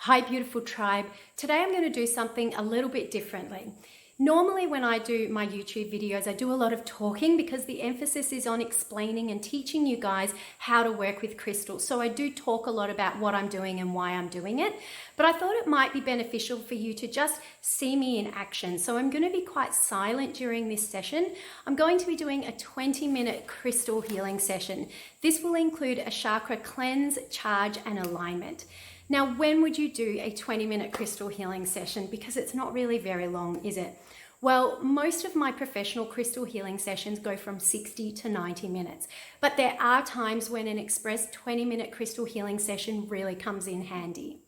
Hi beautiful tribe. Today I'm going to do something a little bit differently. Normally when I do my YouTube videos, I do a lot of talking because the emphasis is on explaining and teaching you guys how to work with crystals. So I do talk a lot about what I'm doing and why I'm doing it. But I thought it might be beneficial for you to just see me in action. So I'm going to be quite silent during this session. I'm going to be doing a 20-minute crystal healing session. This will include a chakra cleanse, charge, and alignment. Now, when would you do a 20-minute crystal healing session? Because it's not really very long, is it? Well, most of my professional crystal healing sessions go from 60 to 90 minutes, but there are times when an express 20-minute crystal healing session really comes in handy.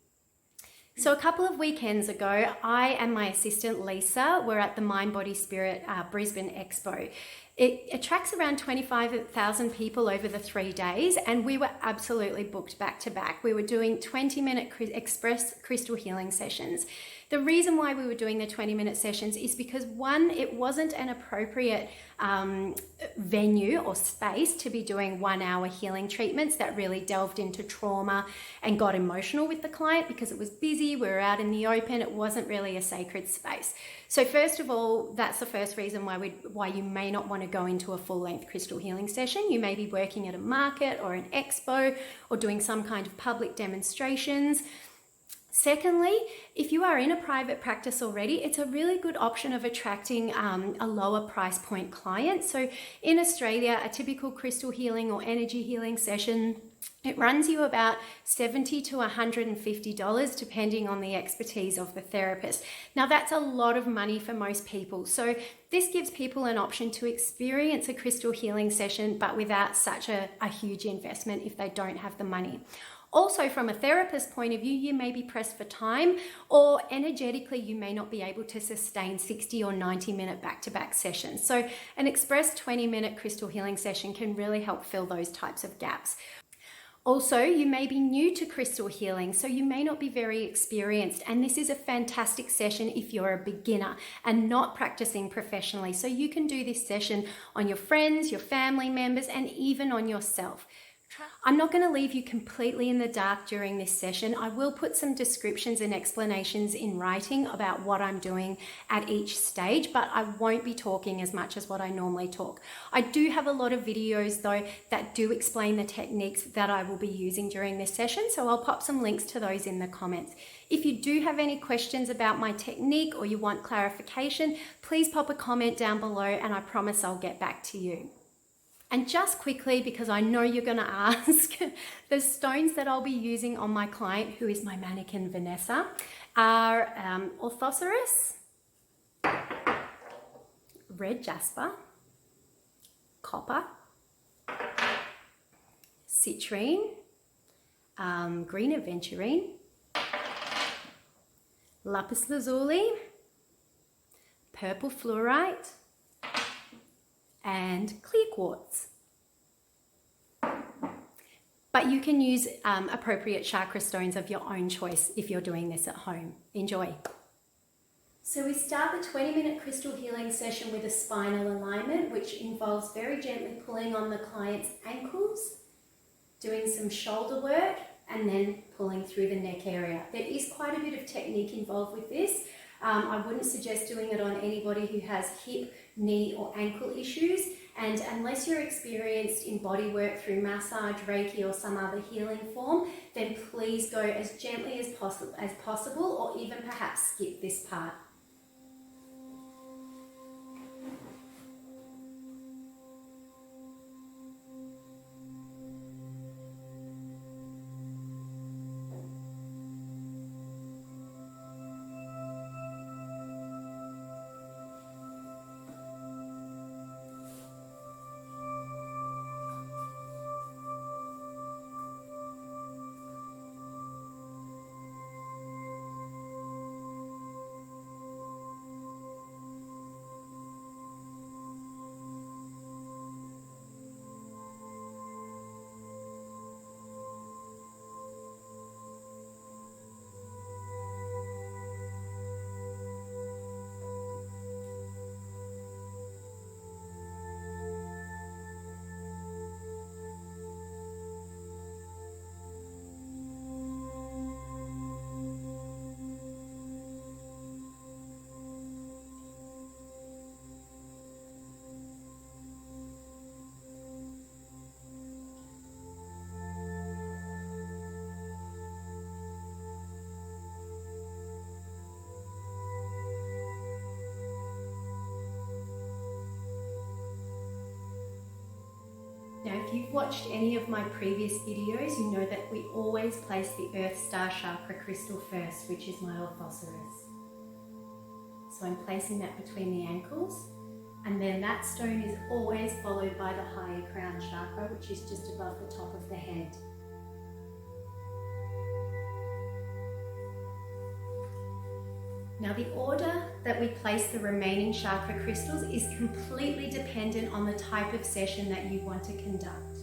So a couple of weekends ago, I and my assistant Lisa were at the Mind Body Spirit Brisbane Expo. It attracts around 25,000 people over the 3 days, and we were absolutely booked back to back. We were doing 20-minute express crystal healing sessions. The reason why we were doing the 20-minute sessions is because, one, it wasn't an appropriate venue or space to be doing 1-hour healing treatments that really delved into trauma and got emotional with the client because it was busy, we were out in the open, it wasn't really a sacred space. So first of all, that's the first reason why you may not want to go into a full-length crystal healing session. You may be working at a market or an expo or doing some kind of public demonstrations. Secondly, if you are in a private practice already, it's a really good option of attracting a lower price point client. So in Australia, a typical crystal healing or energy healing session, it runs you about $70 to $150 depending on the expertise of the therapist. Now that's a lot of money for most people. So this gives people an option to experience a crystal healing session, but without such a huge investment if they don't have the money. Also, from a therapist point of view, you may be pressed for time, or energetically you may not be able to sustain 60 or 90-minute back-to-back sessions. So an express 20-minute crystal healing session can really help fill those types of gaps. Also, you may be new to crystal healing, so you may not be very experienced, and this is a fantastic session if you're a beginner and not practicing professionally. So you can do this session on your friends, your family members, and even on yourself. I'm not going to leave you completely in the dark during this session. I will put some descriptions and explanations in writing about what I'm doing at each stage, but I won't be talking as much as what I normally talk. I do have a lot of videos though that do explain the techniques that I will be using during this session, so I'll pop some links to those in the comments. If you do have any questions about my technique or you want clarification, please pop a comment down below and I promise I'll get back to you. And just quickly, because I know you're going to ask, the stones that I'll be using on my client, who is my mannequin Vanessa, are orthoceras, red jasper, copper, citrine, green aventurine, lapis lazuli, purple fluorite, and clear quartz. But you can use appropriate chakra stones of your own choice if you're doing this at home. Enjoy. So we start the 20-minute crystal healing session with a spinal alignment, which involves very gently pulling on the client's ankles, doing some shoulder work, and then pulling through the neck area. There is quite a bit of technique involved with this. I wouldn't suggest doing it on anybody who has hip, knee or ankle issues, and unless you're experienced in body work through massage, Reiki or some other healing form, then please go as gently as possible or even perhaps skip this part. Now, if you've watched any of my previous videos, you know that we always place the Earth Star Chakra crystal first, which is my orthoceras. So I'm placing that between the ankles, and then that stone is always followed by the higher crown chakra, which is just above the top of the head. Now, the order that we place the remaining chakra crystals is completely dependent on the type of session that you want to conduct.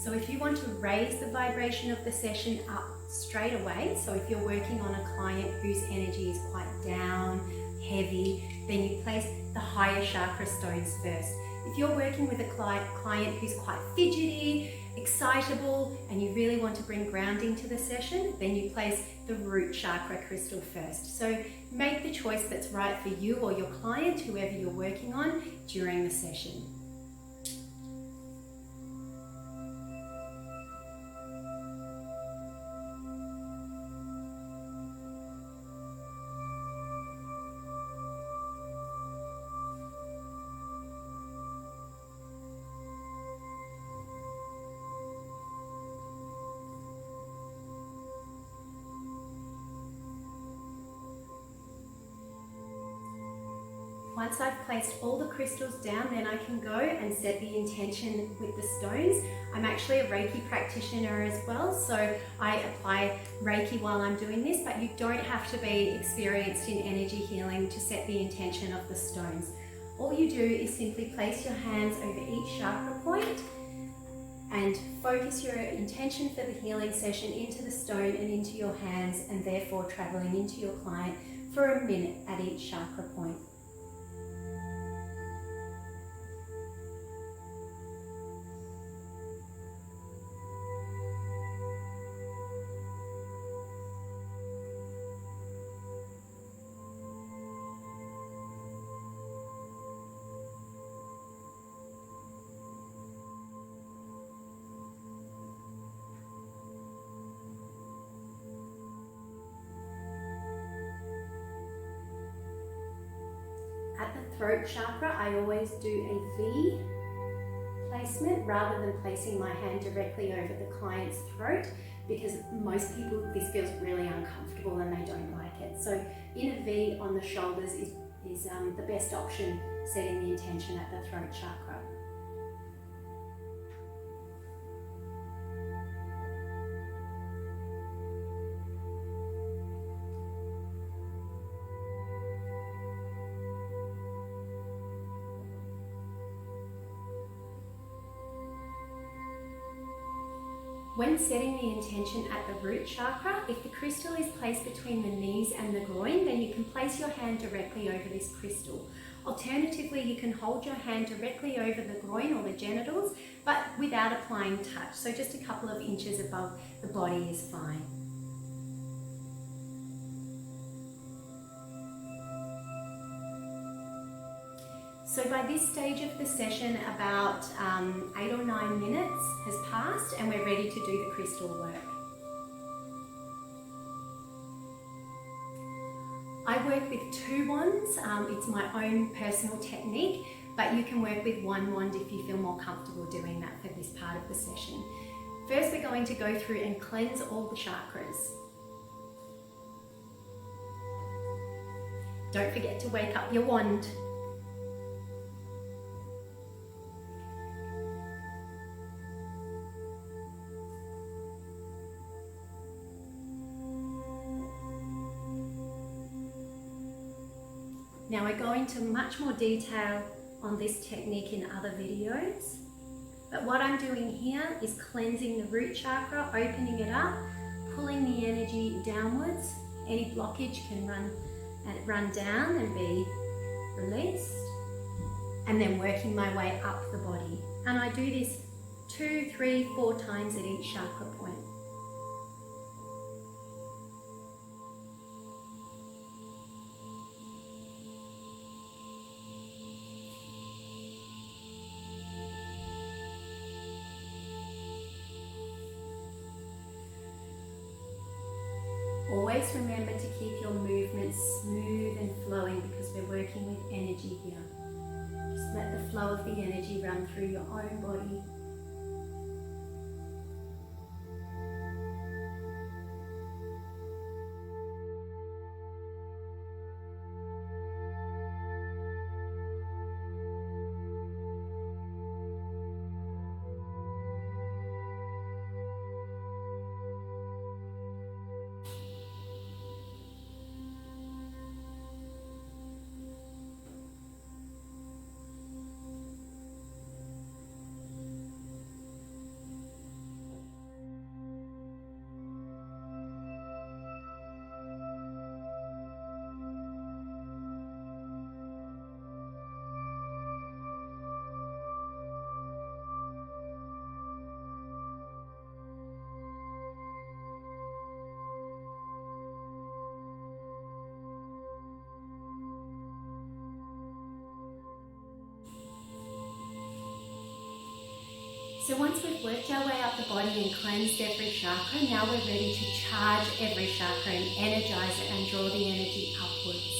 So if you want to raise the vibration of the session up straight away, so if you're working on a client whose energy is quite down, heavy, then you place the higher chakra stones first. If you're working with a client who's quite fidgety, excitable, and you really want to bring grounding to the session, then you place the root chakra crystal first. So make the choice that's right for you or your client, whoever you're working on, during the session. Once I've placed all the crystals down, then I can go and set the intention with the stones. I'm actually a Reiki practitioner as well, so I apply Reiki while I'm doing this, but you don't have to be experienced in energy healing to set the intention of the stones. All you do is simply place your hands over each chakra point and focus your intention for the healing session into the stone and into your hands, and therefore traveling into your client for a minute at each chakra point. At the throat chakra, I always do a V placement rather than placing my hand directly over the client's throat, because most people, this feels really uncomfortable and they don't like it. So in a V on the shoulders is the best option, setting the intention at the throat chakra. When setting the intention at the root chakra, if the crystal is placed between the knees and the groin, then you can place your hand directly over this crystal. Alternatively, you can hold your hand directly over the groin or the genitals, but without applying touch. So just a couple of inches above the body is fine. So by this stage of the session, about 8 or 9 minutes has passed and we're ready to do the crystal work. I work with 2 wands. It's my own personal technique, but you can work with 1 wand if you feel more comfortable doing that for this part of the session. First, we're going to go through and cleanse all the chakras. Don't forget to wake up your wand. Now, I go into much more detail on this technique in other videos, but what I'm doing here is cleansing the root chakra, opening it up, pulling the energy downwards. Any blockage can run down and be released, and then working my way up the body. And I do this 2, 3, 4 times at each chakra point. Always remember to keep your movements smooth and flowing because we're working with energy here. Just let the flow of the energy run through your own body. So once we've worked our way up the body and cleansed every chakra, now we're ready to charge every chakra and energize it and draw the energy upwards.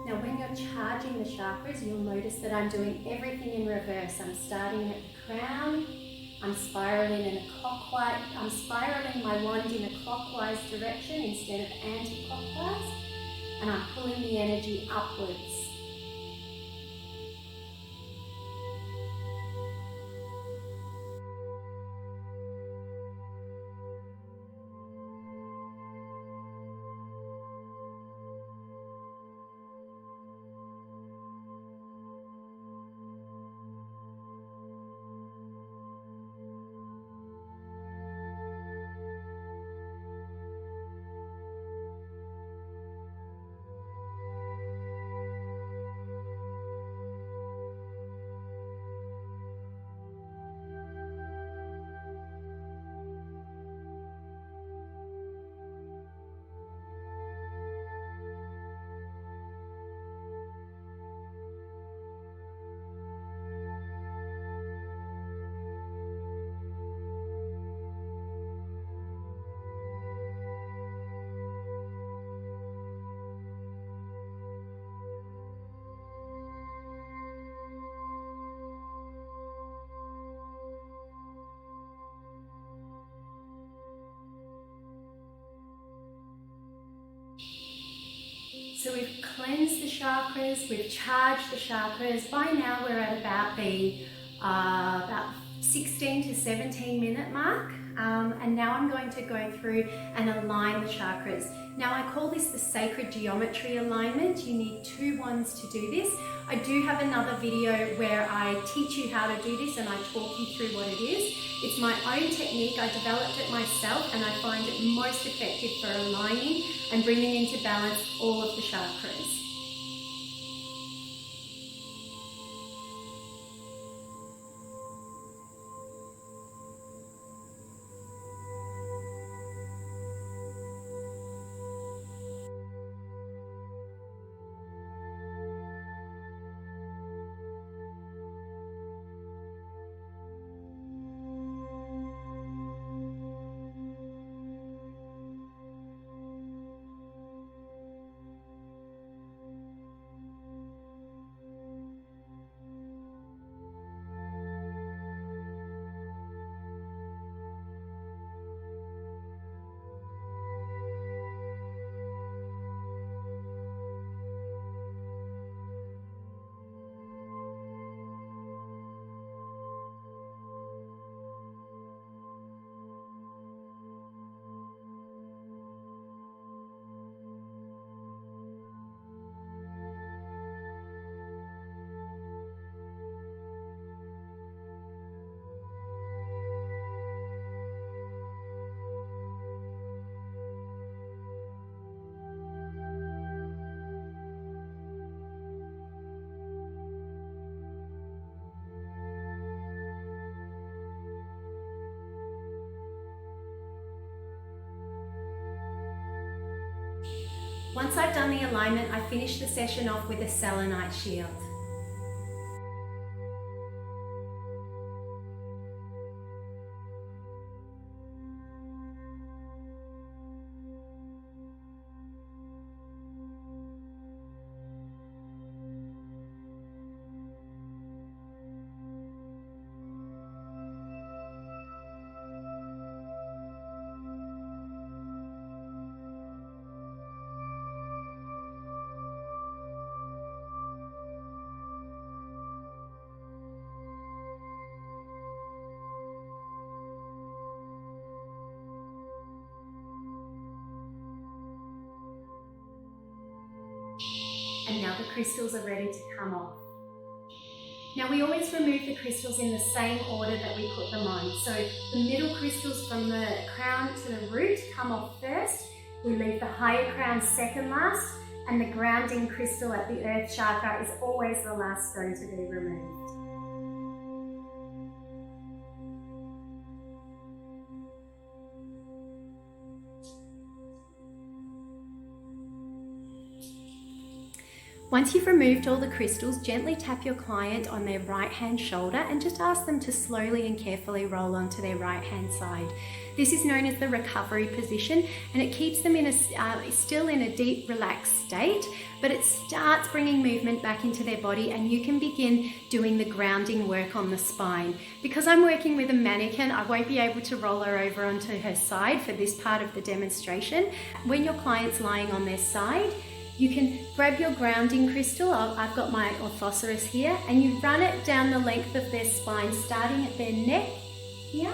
Now when you're charging the chakras, you'll notice that I'm doing everything in reverse. I'm starting at the crown, I'm spiraling my wand in a clockwise direction instead of anti-clockwise, and I'm pulling the energy upwards. So we've cleansed the chakras, we've charged the chakras. By now we're at about the 16 to 17 minute mark. And now I'm going to go through and align the chakras. Now I call this the Sacred Geometry Alignment. You need 2 wands to do this. I do have another video where I teach you how to do this and I talk you through what it is. It's my own technique. I developed it myself and I find it most effective for aligning and bringing into balance all of the chakras. Once I've done the alignment, I finish the session off with a Selenite Shield. And now the crystals are ready to come off. Now we always remove the crystals in the same order that we put them on. So the middle crystals from the crown to the root come off first. We leave the higher crown second last, and the grounding crystal at the earth chakra is always the last stone to be removed. Once you've removed all the crystals, gently tap your client on their right hand shoulder and just ask them to slowly and carefully roll onto their right hand side. This is known as the recovery position, and it keeps them in still in a deep relaxed state, but it starts bringing movement back into their body, and you can begin doing the grounding work on the spine. Because I'm working with a mannequin, I won't be able to roll her over onto her side for this part of the demonstration. When your client's lying on their side, you can grab your grounding crystal. I've got my orthoceros here, and you run it down the length of their spine, starting at their neck here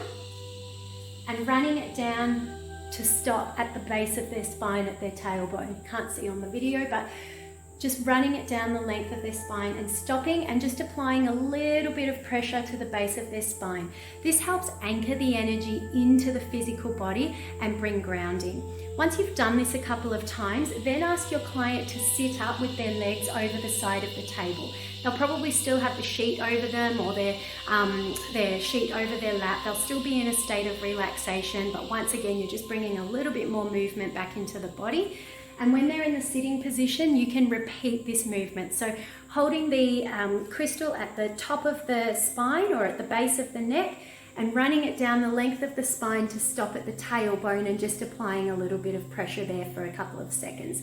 and running it down to stop at the base of their spine at their tailbone. You can't see on the video, but just running it down the length of their spine and stopping and just applying a little bit of pressure to the base of their spine. This helps anchor the energy into the physical body and bring grounding. Once you've done this a couple of times, then ask your client to sit up with their legs over the side of the table. They'll probably still have the sheet over them or their sheet over their lap. They'll still be in a state of relaxation, but once again, you're just bringing a little bit more movement back into the body. And when they're in the sitting position, you can repeat this movement. So holding the crystal at the top of the spine or at the base of the neck, and running it down the length of the spine to stop at the tailbone, and just applying a little bit of pressure there for a couple of seconds.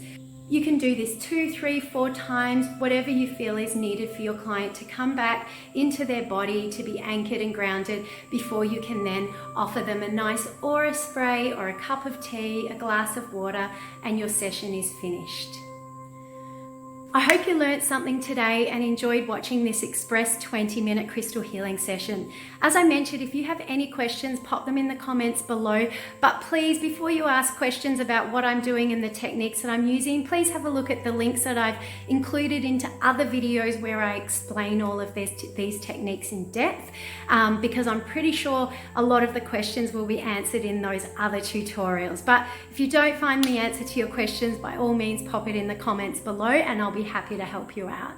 You can do this 2, 3, 4 times, whatever you feel is needed for your client to come back into their body, to be anchored and grounded, before you can then offer them a nice aura spray or a cup of tea, a glass of water, and your session is finished. I hope you learned something today and enjoyed watching this express 20-minute crystal healing session. As I mentioned, if you have any questions, pop them in the comments below. But please, before you ask questions about what I'm doing and the techniques that I'm using, please have a look at the links that I've included into other videos where I explain all of these techniques in depth, because I'm pretty sure a lot of the questions will be answered in those other tutorials. But if you don't find the answer to your questions, by all means, pop it in the comments below and I'll be happy to help you out.